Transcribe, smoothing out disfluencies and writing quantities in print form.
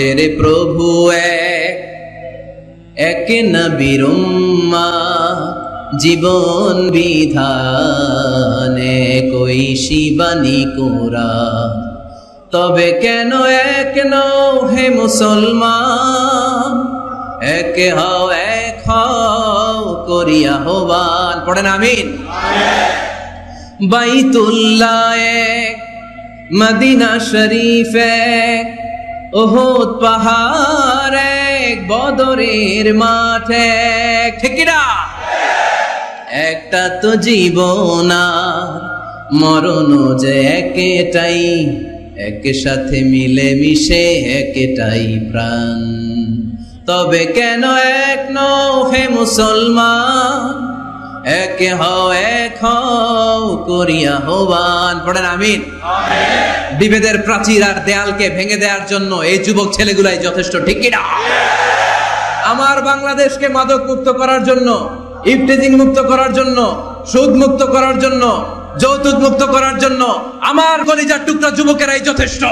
तेरे प्रभु एक नबीर জীবন বিধানে কই শিবানী কোরা তবে কেন এক নও হে মুসলমান এক হও করিয়া আহ্বান পড়েন আমিন বাইতুল্লাহ এক মদিনা শরীফ এক উহুদ পাহাড় এক বদরের মাঠ এক ঠিক না একটা তো জীবন মরণ যে একটাই এক সাথে মিলে মিশে একটাই প্রাণ তবে কেন এক নও হে মুসলমান এক হও করিয়া আহ্বান পড়েন আমিন বিভেদের প্রাচীর আর দেয়ালকে ভেঙে দেওয়ার জন্য এই যুবক ছেলেগুলাই যথেষ্ট ঠিক কিনা আমার বাংলাদেশকে মাদক মুক্ত করার জন্য ইফটিজিং মুক্ত করার জন্য সুদ মুক্ত করার জন্য যৌতুক মুক্ত করার জন্য আমার কলিজার টুকরা যুবকেরাই যথেষ্ট